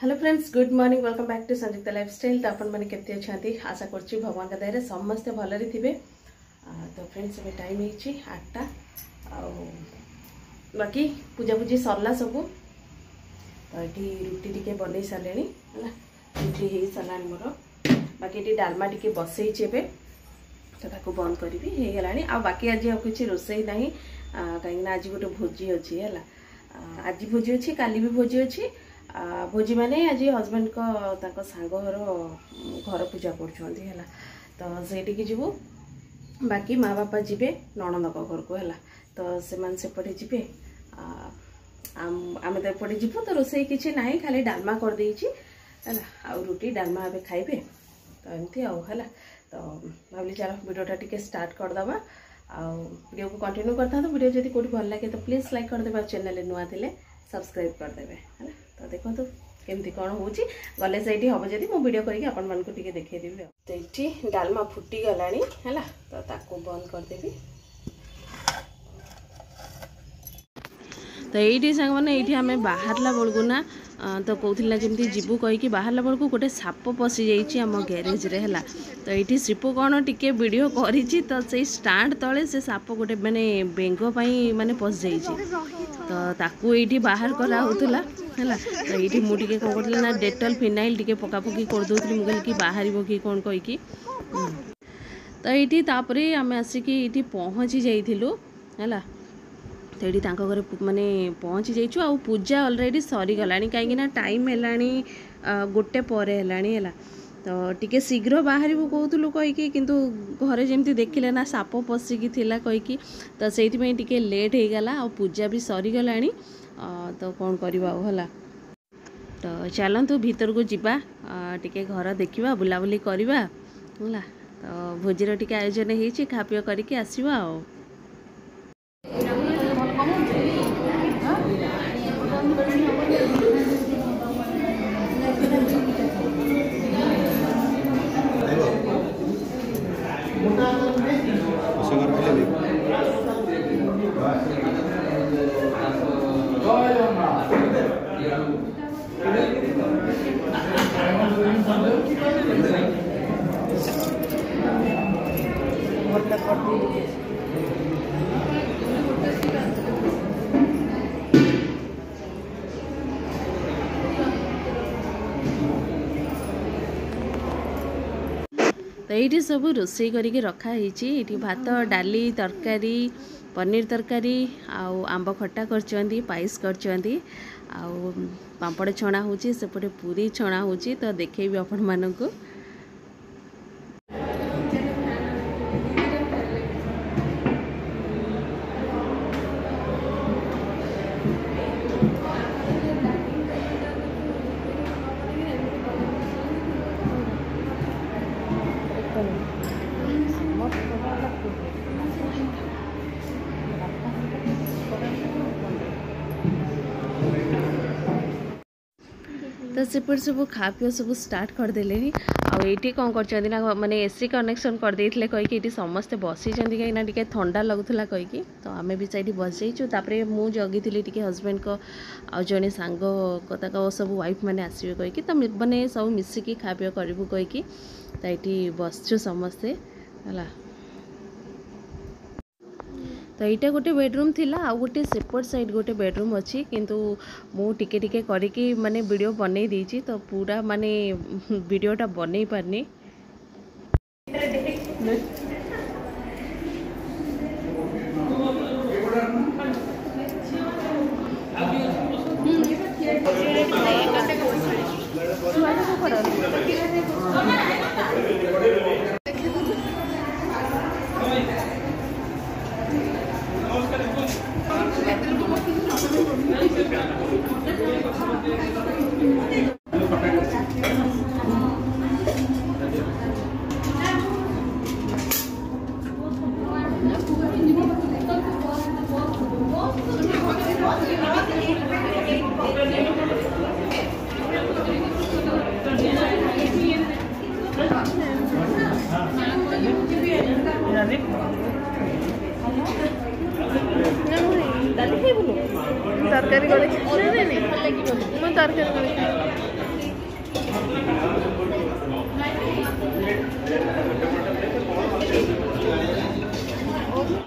Hello friends, good morning. Welcome back to Sanjeeta lifestyle. तो अपन मैंने केमती अच्छा आशा करुच्ची भगवान का दया समस्ते भलरे थे। तो फ्रेंड्स अभी टाइम हो 8टा बाकी पूजा पूजी सरला सबू। तो ये रुटी टी बन सारे है, रुटी हो सारा मोर। बाकी ये डालमा टी बसई तो ताको बंद करी आ बाकी आज किसी रोसई ना कहीं आज गोटे भोजी अच्छी है। आज भोजी अच्छी, काली भी भोजी अच्छी। भोजी माने आज हजबैंड को सांग घर पूजा कर तो से जीवु। बाकी माँ बापा जीवे नणंद घर को है। तो सेपटे जीवे, आम तो एपटे जीवु। तो रोसई किसी ना खाली डालमा कर देछि है, आ रुटी डालमा ए खाइबे। तो एमती है। तो भाविली चलो वीडियोटा टी स्टार्ट करदे। वीडियो को कंटिन्यू करता। तो वीडियो जब कौटी भल लगे तो प्लीज लाइक करदे। चैनल नुआ थे सब्सक्राइब करदे है। तो देखो तो केमती कौन हो गले से हम जब मो वीडियो करके आपण मान को टिके देखिदेवी। तो ये डालमा फुटी गलानी है, तो ताको बंद करदेवी। तो ये सांग मैंने ये आम बाहरला बेलू ना तो कहला जमी जीवु कहीकि बाहरला बेलू गोटे साप पशि जाम ग्यारेज रे है। तो ये सीप कौन टिके वीडियो करी। तो से स्टाण्ड तले से साप गोटे माने बेंग माने पशि जाइए। तो ताकू ये बाहर कराला है। तो ये मुझे कौन कर ना डेटल फिनाइल टी पकापकी करदे मुझे कि बाहर कि कौन कहीकि। तो ये आम आसिकी ये पहुँची जाइलु है। तो ये घर माने पहुँची जाइछु। आ पूजा ऑलरेडी सरी गलानी कहीं टाइम है गोटे पर है। तो टिके शीघ्र बाहर कहूलु कहीकि किंतु घरे जमी देखिले ना साप पशिकी थिला कहीकि। तो से टिके लेट हो गला। आ पूजा भी सरी गलानी। तो कौन करवा है। तो चलतु भीतर को जीवा, टिके घर देखा बुलाबुली करवा है। तो भोजीर टिके आयोजन हो खा पी करके आसवा। तो ये सब रोसई करके रखाही। भात डाली तरकारी पनीर तरकारी आंब खट्टा कर पायस कर पापड़ छणा होची सेपटे पूरी छणा होची। तो देखेबी आपण मानकु। तो सेपट सब खा पी सब स्टार्ट करदे। आईटी कौन कर माने एसी कनेक्शन करदे कहीकि ये समस्ते बसी कहीं टे ठंडा लगुला कहीकि। तो आम भी सही बस जाइए। मुझे जगी टे हजबैंड को आ जड़े सांग सब वाइफ मैंने आसवे कहीकि। तो मैंने सब मिसिकी खा पी करूँ कहीकि। तो ये बसचु समस्ते है। तो यहाँ गोटे बेडरूम थिला, आ गोटे सेपट साइड गोटे बेडरूम अच्छी। किंतु मु टिके टिके करके माने वीडियो बनई देछि। तो पूरा माने वीडियोटा बनई पारनी। तरकारी तरकारी